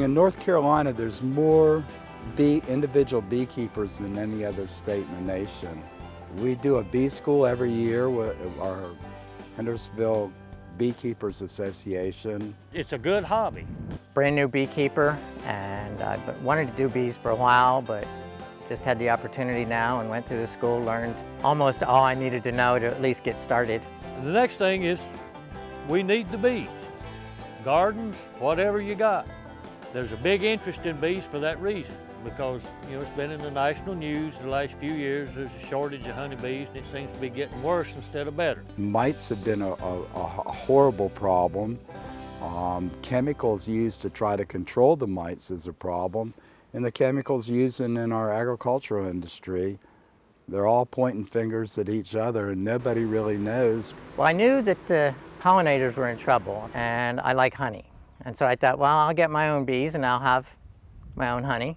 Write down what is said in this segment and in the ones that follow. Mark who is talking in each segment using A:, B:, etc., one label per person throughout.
A: in North Carolina, there's more individual beekeepers than any other state in the nation. We do a bee school every year with our Hendersonville Beekeepers Association.
B: It's a good hobby.
C: Brand new beekeeper, and I've wanted to do bees for a while, but just had the opportunity now and went through the school, learned almost all I needed to know to at least get started.
B: The next thing is we need the bees. Gardens, whatever you got. There's a big interest in bees for that reason, because it's been in the national news the last few years. There's a shortage of honeybees, and it seems to be getting worse instead of better.
A: Mites have been a horrible problem. Chemicals used to try to control the mites is a problem, and the chemicals used in our agricultural industry, they're all pointing fingers at each other, and nobody really knows.
C: Well, I knew that the pollinators were in trouble, and I like honey. And so I thought, well, I'll get my own bees and I'll have my own honey.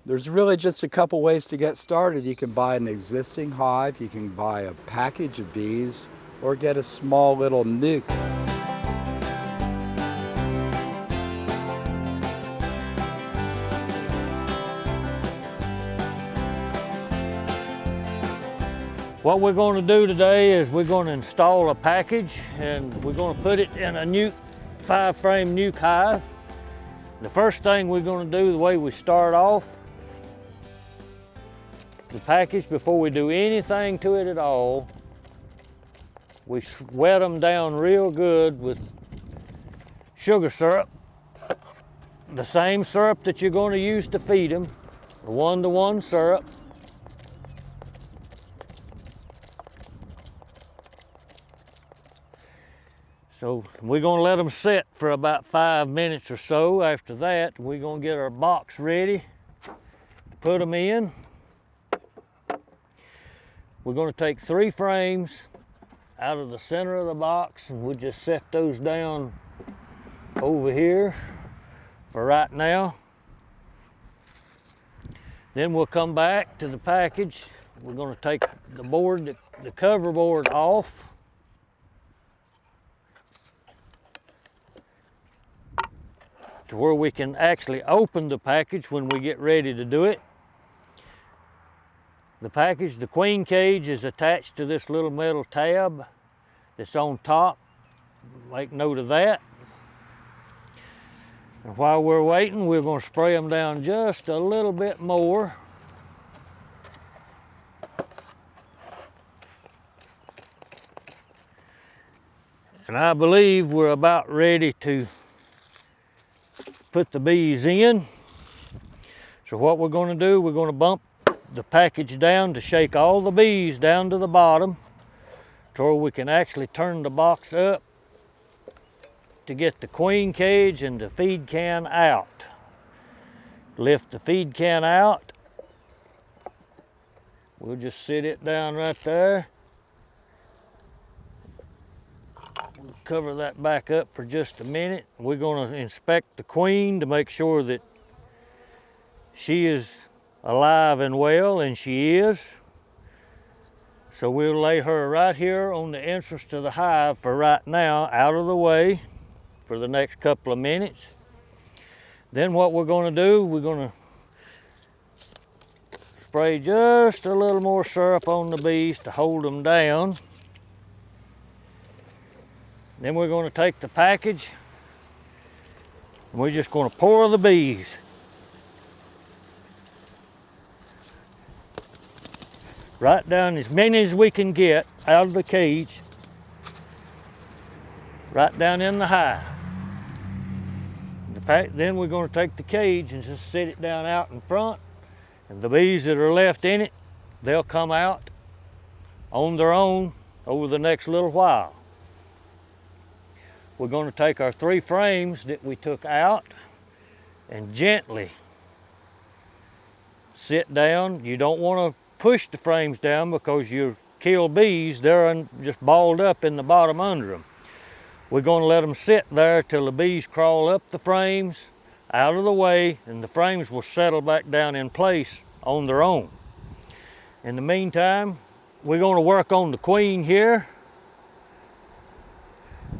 A: There's really just a couple ways to get started. You can buy an existing hive, you can buy a package of bees, or get a small little nuke.
B: What we're going to do today is we're going to install a package, and we're going to put it in a Nuke 5-frame Nuke hive. The first thing we're going to do, the way we start off, the package, before we do anything to it at all, we wet them down real good with sugar syrup. The same syrup that you're going to use to feed them, the 1-to-1 syrup. So we're going to let them sit for about 5 minutes or so. After that, we're going to get our box ready to put them in. We're going to take 3 frames out of the center of the box, and we'll just set those down over here for right now. Then we'll come back to the package. We're going to take the board, the cover board off. To where we can actually open the package when we get ready to do it. The package, the queen cage, is attached to this little metal tab that's on top. Make note of that. And while we're waiting, we're going to spray them down just a little bit more. And I believe we're about ready to put the bees in. So what we're going to do, we're going to bump the package down to shake all the bees down to the bottom, to where we can actually turn the box up to get the queen cage and the feed can out. Lift the feed can out. We'll just sit it down right there. We'll cover that back up for just a minute. We're going to inspect the queen to make sure that she is alive and well, and she is. So we'll lay her right here on the entrance to the hive for right now, out of the way for the next couple of minutes. Then what we're going to do, we're going to spray just a little more syrup on the bees to hold them down. Then we're going to take the package, and we're just going to pour the bees. Right down as many as we can get out of the cage, right down in the hive. Then we're going to take the cage and just sit it down out in front, and the bees that are left in it, they'll come out on their own over the next little while. We're going to take our 3 frames that we took out and gently sit down. You don't want to push the frames down, because you kill bees. They're just balled up in the bottom under them. We're going to let them sit there till the bees crawl up the frames, out of the way, and the frames will settle back down in place on their own. In the meantime, we're going to work on the queen here.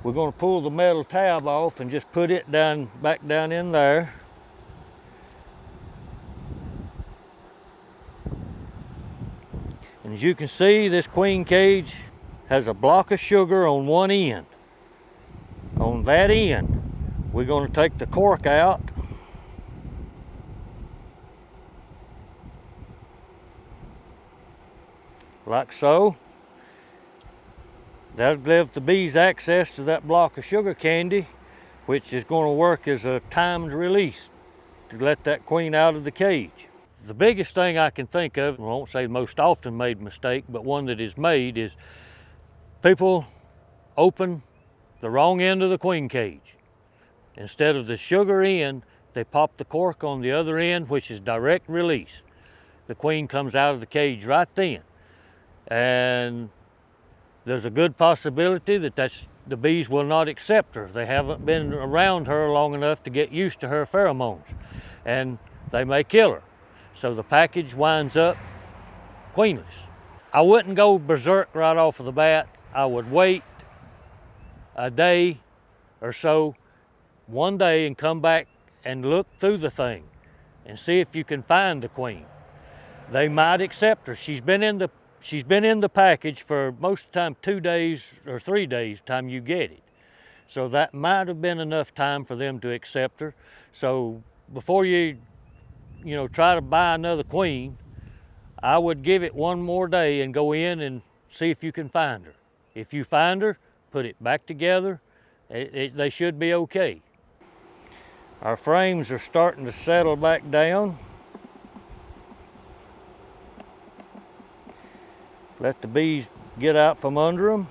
B: We're going to pull the metal tab off and just put it back down in there. As you can see, this queen cage has a block of sugar on one end. On that end, we're going to take the cork out. Like so. That'll give the bees access to that block of sugar candy, which is going to work as a timed release to let that queen out of the cage. The biggest thing I can think of, I won't say most often made mistake, but one that is made, is people open the wrong end of the queen cage. Instead of the sugar end, they pop the cork on the other end, which is direct release. The queen comes out of the cage right then. And there's a good possibility that the bees will not accept her. They haven't been around her long enough to get used to her pheromones, and they may kill her. So the package winds up queenless. I wouldn't go berserk right off of the bat. I would wait a day or so, one day, and come back and look through the thing and see if you can find the queen. They might accept her. She's been in the package for most of the time 2 days or 3 days time you get it. So that might have been enough time for them to accept her. So before you try to buy another queen, I would give it one more day and go in and see if you can find her. If you find her, put it back together. They should be okay. Our frames are starting to settle back down. Let the bees get out from under them.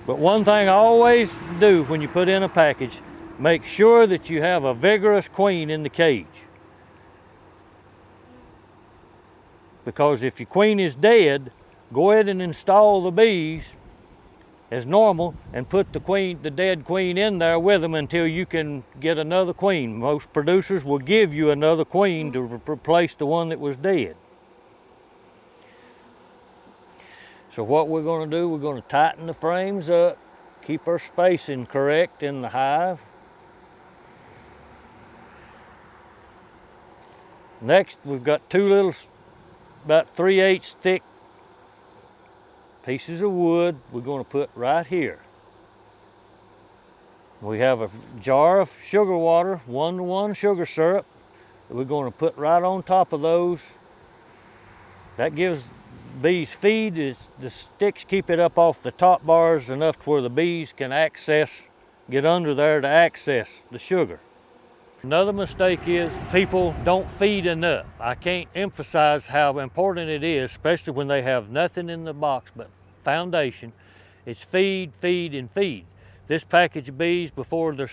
B: But one thing I always do when you put in a package, make sure that you have a vigorous queen in the cage. Because if your queen is dead, go ahead and install the bees as normal and put the dead queen in there with them until you can get another queen. Most producers will give you another queen to replace the one that was dead. So what we're going to do, we're going to tighten the frames up, keep our spacing correct in the hive. Next, we've got two little, about 3/8 thick pieces of wood we're going to put right here. We have a jar of sugar water, 1-to-1 sugar syrup, that we're going to put right on top of those. That gives bees feed. The sticks keep it up off the top bars enough to where the bees can get under there to access the sugar. Another mistake is people don't feed enough. I can't emphasize how important it is, especially when they have nothing in the box but foundation. It's feed, feed, and feed. This package of bees, before the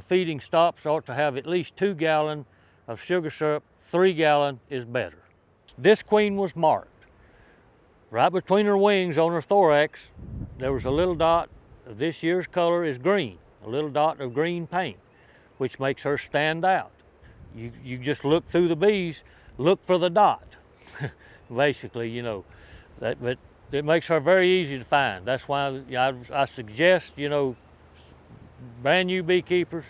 B: feeding stops, ought to have at least 2 gallons of sugar syrup. 3 gallons is better. This queen was marked. Right between her wings on her thorax, there was a little dot of this year's color is green, a little dot of green paint, which makes her stand out. You just look through the bees, look for the dot, basically, but it makes her very easy to find. That's why I suggest, brand new beekeepers,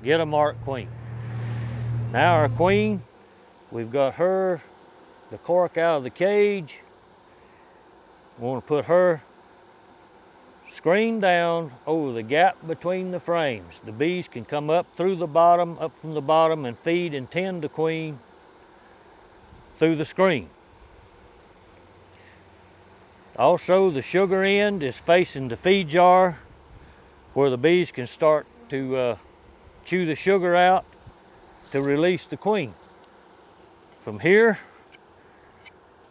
B: get a marked queen. Now our queen, we've got the cork out of the cage. We want to put her screen down over the gap between the frames. The bees can come up from the bottom and feed and tend the queen through the screen. Also, the sugar end is facing the feed jar where the bees can start to chew the sugar out to release the queen. From here,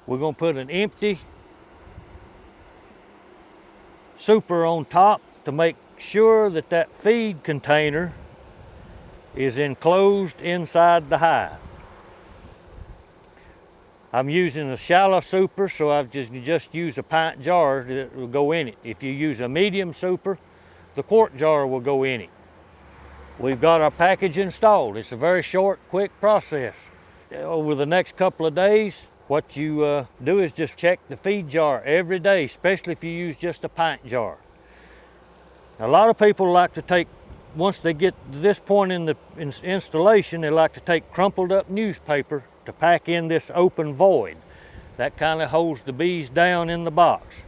B: we're going to put an empty super on top to make sure that that feed container is enclosed inside the hive. I'm using a shallow super, so I've just used a pint jar that will go in it. If you use a medium super, the quart jar will go in it. We've got our package installed. It's a very short, quick process. Over the next couple of days, what you do is just check the feed jar every day, especially if you use just a pint jar. A lot of people like to take, once they get to this point in the installation, they like to take crumpled up newspaper to pack in this open void. That kind of holds the bees down in the box.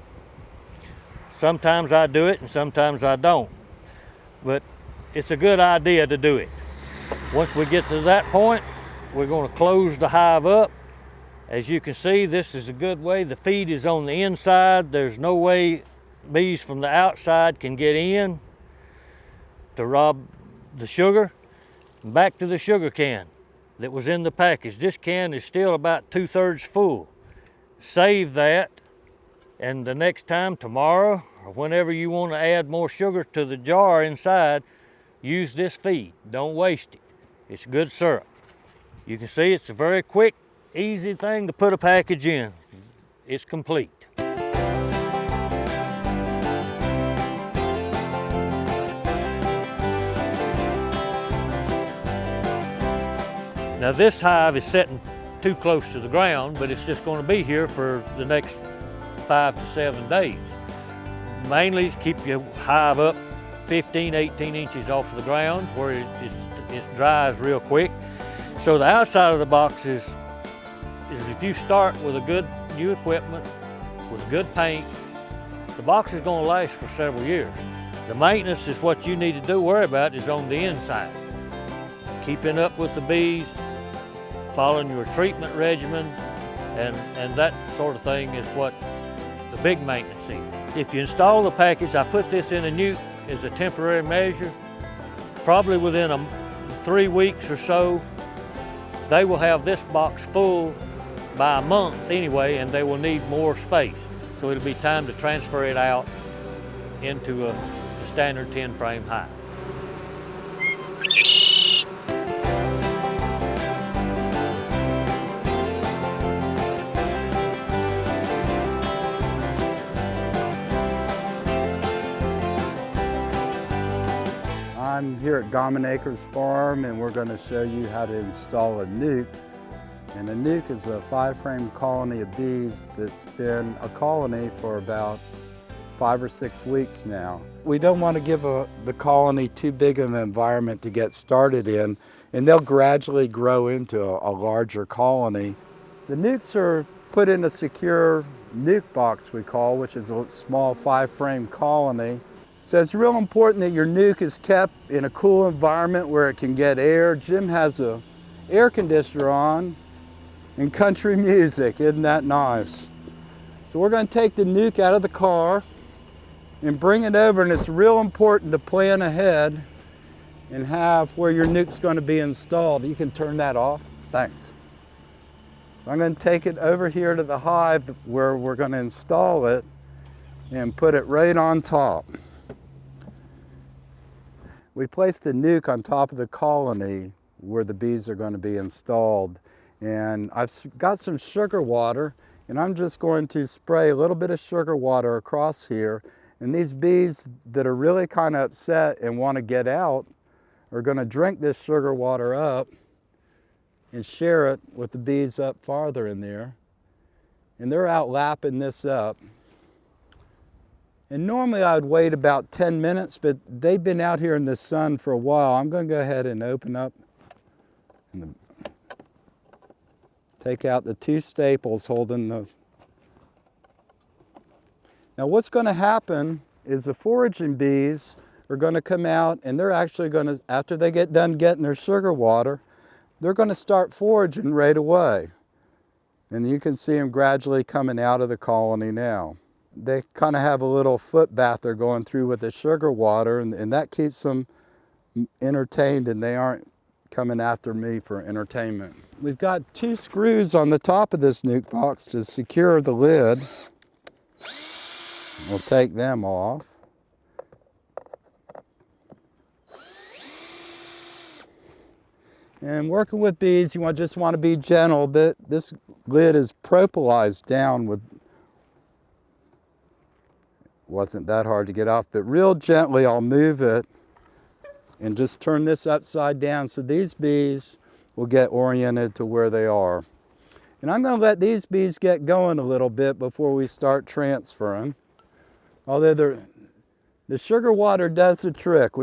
B: Sometimes I do it and sometimes I don't, but it's a good idea to do it. Once we get to that point, we're going to close the hive up. As you can see, this is a good way. The feed is on the inside. There's no way bees from the outside can get in to rob the sugar. Back to the sugar can that was in the package. This can is still about 2/3 full. Save that, and the next time, tomorrow, or whenever you want to add more sugar to the jar inside, use this feed. Don't waste it. It's good syrup. You can see it's a very quick, easy thing to put a package in. It's complete. Now this hive is sitting too close to the ground, but it's just going to be here for the next 5 to 7 days. Mainly keep your hive up 15, 18 inches off of the ground where it dries real quick. So the outside of the box is if you start with a good new equipment, with good paint, the box is going to last for several years. The maintenance is what you need to worry about is on the inside. Keeping up with the bees, following your treatment regimen, and that sort of thing is what the big maintenance is. If you install the package, I put this in a nuke as a temporary measure. Probably within 3 weeks or so, they will have this box full by a month anyway, and they will need more space. So it'll be time to transfer it out into a standard 10 frame hive.
A: I'm here at Gommin Acres Farm, and we're going to show you how to install a nuke. And a nuke is a 5-frame colony of bees that's been a colony for about 5 or 6 weeks now. We don't want to give the colony too big of an environment to get started in, and they'll gradually grow into a larger colony. The nukes are put in a secure nuke box, we call, which is a small 5-frame colony. So it's real important that your nuke is kept in a cool environment where it can get air. Jim has an air conditioner on and country music. Isn't that nice? So we're going to take the nuke out of the car and bring it over, and it's real important to plan ahead and have where your nuke's going to be installed. You can turn that off. Thanks. So I'm going to take it over here to the hive where we're going to install it and put it right on top. We placed a nuke on top of the colony where the bees are going to be installed. And I've got some sugar water, and I'm just going to spray a little bit of sugar water across here. And these bees that are really kind of upset and want to get out are going to drink this sugar water up and share it with the bees up farther in there. And they're out lapping this up. And normally I would wait about 10 minutes, but they've been out here in the sun for a while. I'm going to go ahead and open up and take out the 2 staples holding the... Now what's going to happen is the foraging bees are going to come out, and they're actually going to, after they get done getting their sugar water, they're going to start foraging right away. And you can see them gradually coming out of the colony now. They kind of have a little foot bath they're going through with the sugar water, and that keeps them entertained, and they aren't coming after me for entertainment. We've got 2 screws on the top of this nuke box to secure the lid. We'll take them off. And working with bees, you just want to be gentle. This lid is propolized down with... Wasn't that hard to get off, but real gently I'll move it and just turn this upside down so these bees will get oriented to where they are. And I'm going to let these bees get going a little bit before we start transferring. Although the sugar water does the trick.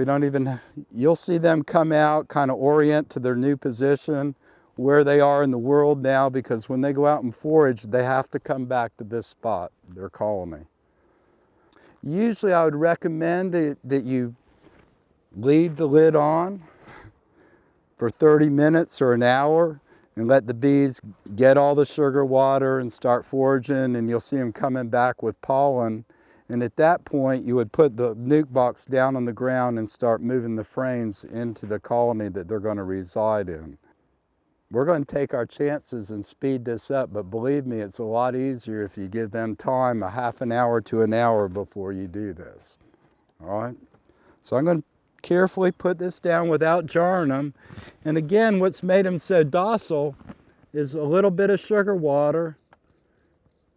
A: You'll see them come out, kind of orient to their new position where they are in the world now, because when they go out and forage, they have to come back to this spot, their colony. Usually I would recommend that you leave the lid on for 30 minutes or an hour and let the bees get all the sugar water and start foraging, and you'll see them coming back with pollen. And at that point, you would put the nuke box down on the ground and start moving the frames into the colony that they're going to reside in. We're going to take our chances and speed this up, but believe me, it's a lot easier if you give them time, a half an hour to an hour before you do this. All right? So I'm going to carefully put this down without jarring them. And again, what's made them so docile is a little bit of sugar water,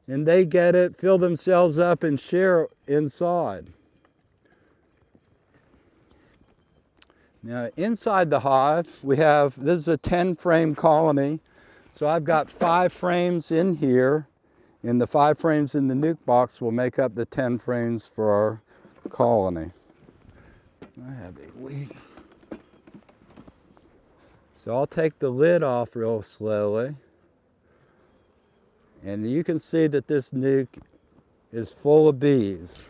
A: and they get it, fill themselves up, and share inside. Now inside the hive, we have, this is a 10-frame colony. So I've got 5 frames in here, and the 5 frames in the nuke box will make up the 10 frames for our colony. I have a leak. So I'll take the lid off real slowly. And you can see that this nuke is full of bees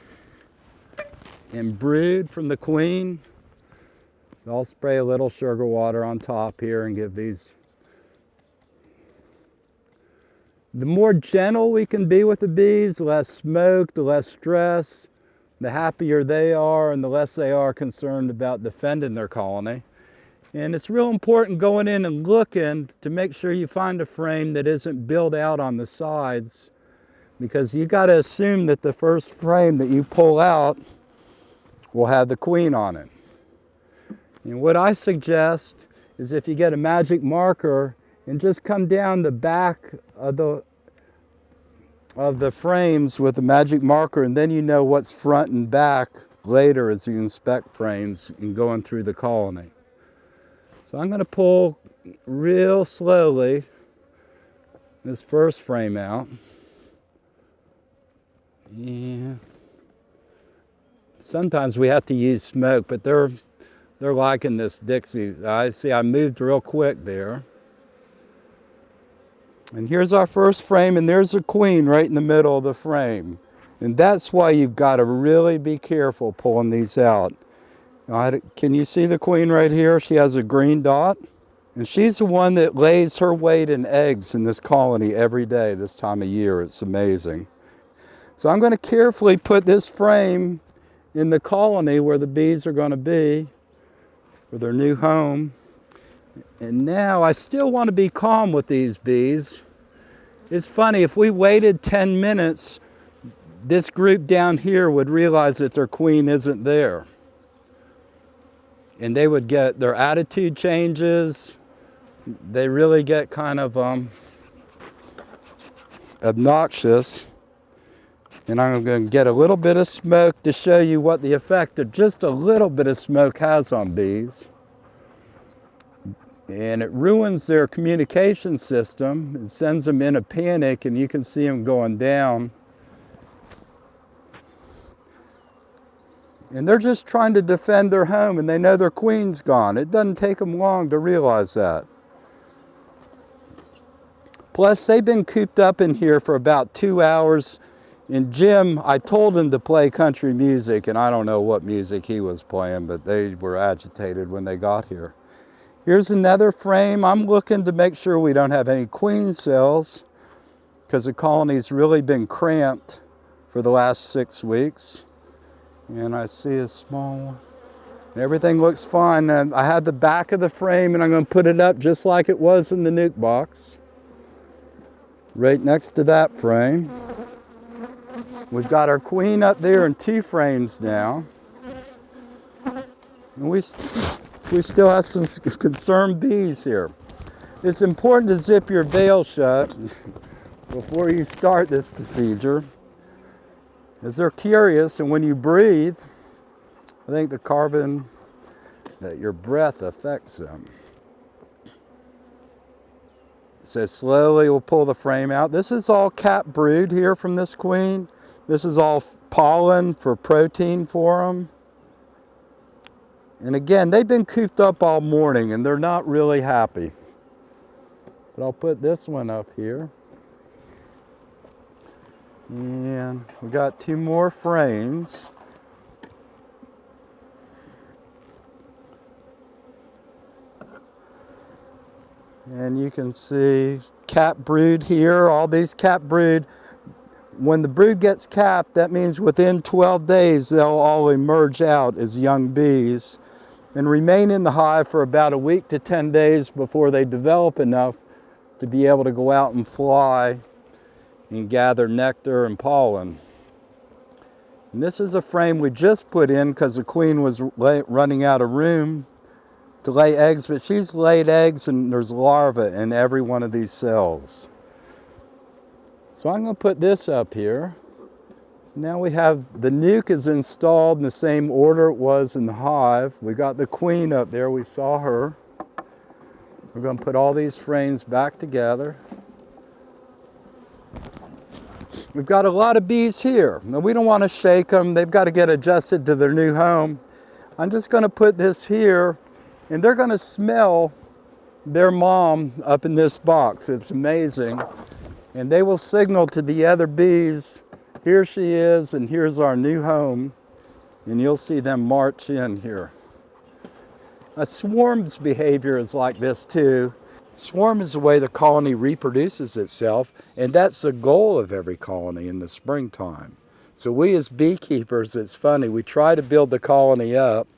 A: and brood from the queen. So I'll spray a little sugar water on top here and give these. The more gentle we can be with the bees, the less smoke, the less stress, the happier they are and the less they are concerned about defending their colony. And it's real important going in and looking to make sure you find a frame that isn't built out on the sides, because you got to assume that the first frame that you pull out will have the queen on it. And what I suggest is if you get a magic marker and just come down the back of the frames with a magic marker, and then you know what's front and back later as you inspect frames and going through the colony. So I'm going to pull real slowly this first frame out. Yeah. Sometimes we have to use smoke, but they're liking this Dixie. I see I moved real quick there. And here's our first frame, and there's a queen right in the middle of the frame. And that's why you've got to really be careful pulling these out. Can you see the queen right here? She has a green dot. And she's the one that lays her weight in eggs in this colony every day this time of year. It's amazing. So I'm going to carefully put this frame in the colony where the bees are going to be, for their new home. And now I still want to be calm with these bees. It's funny, if we waited 10 minutes, this group down here would realize that their queen isn't there. And they would get, their attitude changes. They really get kind of obnoxious. And I'm going to get a little bit of smoke to show you what the effect of just a little bit of smoke has on bees. And it ruins their communication system. It sends them in a panic, and you can see them going down. And they're just trying to defend their home, and they know their queen's gone. It doesn't take them long to realize that. Plus, they've been cooped up in here for about 2 hours. And Jim, I told him to play country music, and I don't know what music he was playing, but they were agitated when they got here. Here's another frame. I'm looking to make sure we don't have any queen cells, because the colony's really been cramped for the last 6 weeks. And I see a small one. Everything looks fine. And I have the back of the frame, and I'm going to put it up just like it was in the nuke box, right next to that frame. We've got our queen up there in 2 frames now. And we still have some concerned bees here. It's important to zip your veil shut before you start this procedure, as they're curious, and when you breathe, I think the carbon that your breath affects them. So slowly we'll pull the frame out. This is all cap brood here from this queen. This is all pollen for protein for them. And again, they've been cooped up all morning, and they're not really happy. but I'll put this one up here. And we got 2 more frames. And you can see cap brood here, all these cap brood. When the brood gets capped, that means within 12 days they'll all emerge out as young bees and remain in the hive for about a week to 10 days before they develop enough to be able to go out and fly and gather nectar and pollen. And this is a frame we just put in because the queen was running out of room to lay eggs, but she's laid eggs and there's larvae in every one of these cells. So I'm going to put this up here. Now we have the nuke is installed in the same order it was in the hive. We got the queen up there, we saw her. We're going to put all these frames back together. We've got a lot of bees here. Now we don't want to shake them. They've got to get adjusted to their new home. I'm just going to put this here, and they're going to smell their mom up in this box. It's amazing. And they will signal to the other bees, here she is, and here's our new home. And you'll see them march in here. A swarm's behavior is like this too. Swarm is the way the colony reproduces itself, and that's the goal of every colony in the springtime. So we as beekeepers, it's funny, we try to build the colony up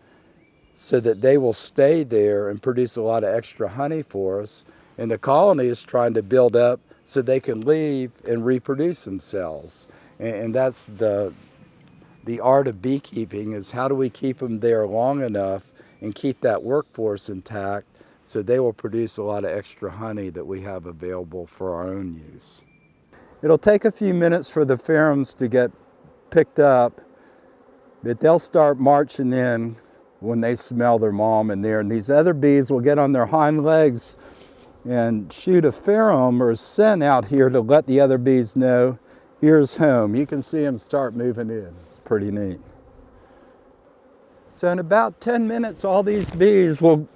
A: so that they will stay there and produce a lot of extra honey for us, and the colony is trying to build up so they can leave and reproduce themselves. And that's the art of beekeeping, is how do we keep them there long enough and keep that workforce intact so they will produce a lot of extra honey that we have available for our own use. It'll take a few minutes for the pheromones to get picked up, but they'll start marching in when they smell their mom in there. And these other bees will get on their hind legs and shoot a pheromone or a scent out here to let the other bees know here's home. You can see them start moving in. It's pretty neat. So in about 10 minutes, all these bees will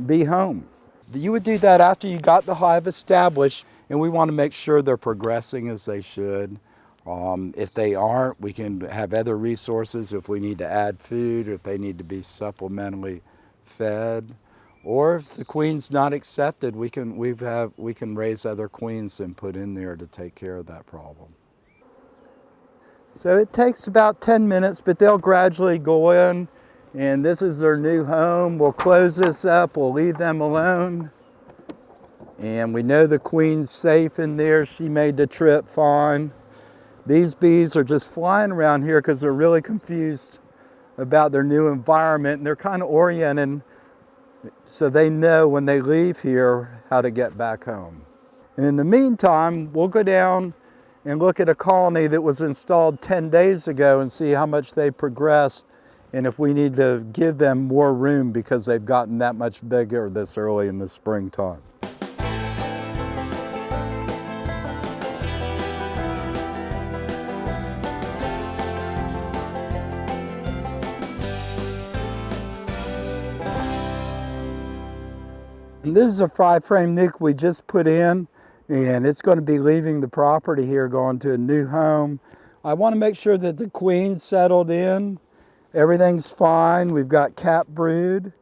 A: be home. You would do that after you got the hive established, and we want to make sure they're progressing as they should. If they aren't, we can have other resources if we need to add food, if they need to be supplementally fed, or if the queen's not accepted, we can raise other queens and put in there to take care of that problem. So it takes about 10 minutes, but they'll gradually go in. And this is their new home. We'll close this up, we'll leave them alone. And we know the queen's safe in there. She made the trip fine. These bees are just flying around here because they're really confused about their new environment. And they're kind of oriented so they know when they leave here how to get back home. And in the meantime, we'll go down and look at a colony that was installed 10 days ago and see how much they progressed, and if we need to give them more room because they've gotten that much bigger this early in the springtime. And this is a 5-frame nuke we just put in, and it's going to be leaving the property here, going to a new home. I want to make sure that the queen's settled in. Everything's fine. We've got cap brood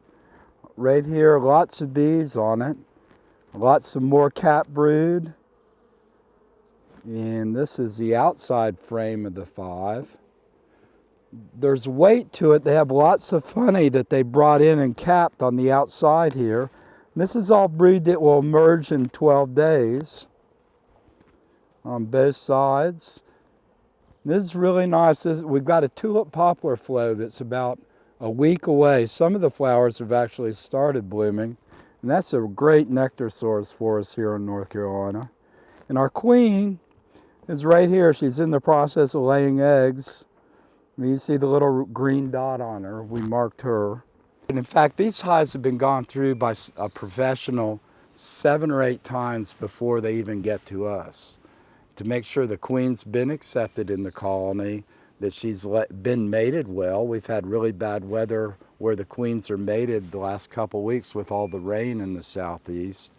A: right here, lots of bees on it, lots of more cap brood. And this is the outside frame of the 5. There's weight to it. They have lots of honey that they brought in and capped on the outside here. And this is all brood that will emerge in 12 days on both sides. This is really nice. We've got a tulip poplar flow that's about a week away. Some of the flowers have actually started blooming, and that's a great nectar source for us here in North Carolina. And our queen is right here. She's in the process of laying eggs. You see the little green dot on her. We marked her. And in fact, these hives have been gone through by a professional 7 or 8 times before they even get to us, to make sure the queen's been accepted in the colony, that she's been mated well. We've had really bad weather where the queens are mated the last couple weeks with all the rain in the southeast.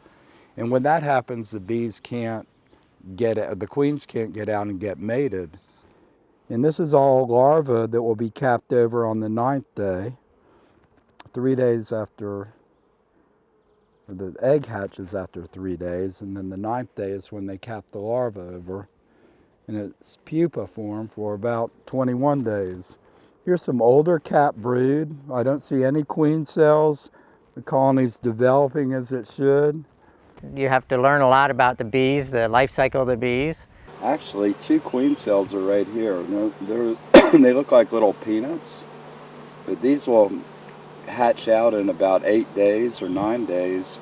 A: And when that happens, the bees can't the queens can't get out and get mated. And this is all larvae that will be capped over on the 9th day, 3 days after, the egg hatches after 3 days, and then the 9th day is when they cap the larva over in its pupa form for about 21 days. Here's some older cap brood. I don't see any queen cells. The colony's developing as it should.
C: You have to learn a lot about the bees, the life cycle of the bees.
A: Actually, 2 queen cells are right here. They look like little peanuts, but these will hatch out in about 8 days or 9 days,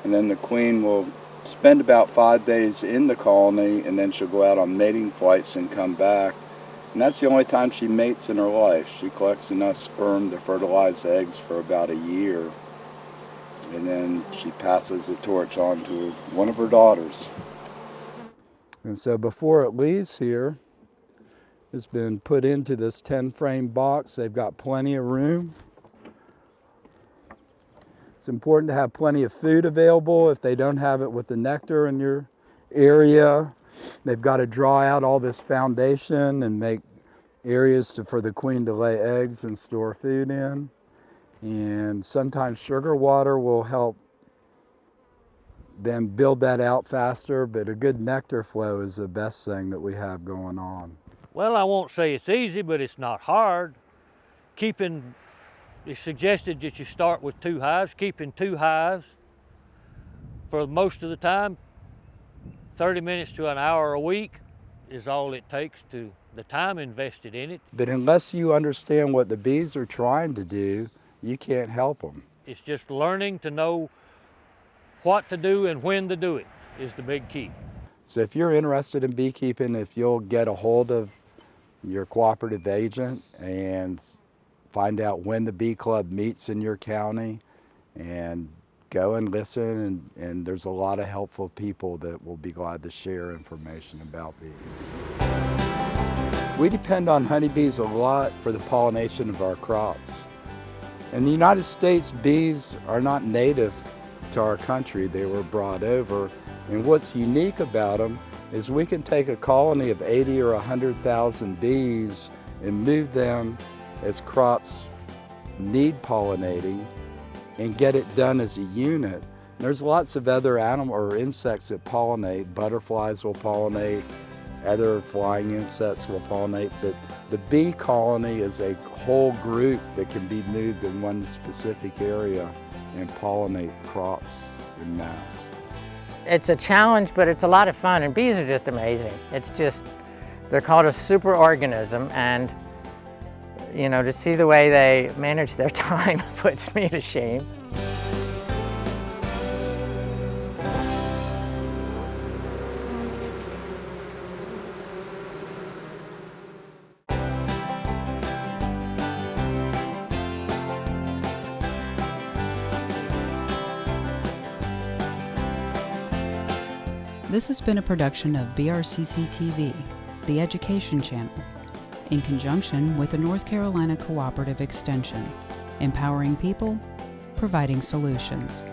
A: and then the queen will spend about 5 days in the colony, and then she'll go out on mating flights and come back. And that's the only time she mates in her life. She collects enough sperm to fertilize eggs for about a year, and then she passes the torch on to one of her daughters. And so before it leaves here, it's been put into this 10-frame box. They've got plenty of room. It's important to have plenty of food available if they don't have it with the nectar in your area. They've got to draw out all this foundation and make areas for the queen to lay eggs and store food in. And sometimes sugar water will help them build that out faster, but a good nectar flow is the best thing that we have going on.
B: Well, I won't say it's easy, but it's not hard. It's suggested that you start with 2 hives. Keeping 2 hives for most of the time, 30 minutes to an hour a week is all it takes to the time invested in it.
A: But unless you understand what the bees are trying to do, you can't help them.
B: It's just learning to know what to do and when to do it is the big key.
A: So if you're interested in beekeeping, if you'll get a hold of your cooperative agent and find out when the bee club meets in your county, and go and listen, and there's a lot of helpful people that will be glad to share information about bees. We depend on honeybees a lot for the pollination of our crops. In the United States, bees are not native to our country. They were brought over, and what's unique about them is we can take a colony of 80 or 100,000 bees and move them as crops need pollinating and get it done as a unit. There's lots of other animal or insects that pollinate. Butterflies will pollinate, other flying insects will pollinate, but the bee colony is a whole group that can be moved in one specific area and pollinate crops en masse.
C: It's a challenge, but it's a lot of fun, and bees are just amazing. They're called a superorganism, and you know, to see the way they manage their time puts me to shame.
D: This has been a production of BRCC TV, the education channel, in conjunction with the North Carolina Cooperative Extension, empowering people, providing solutions.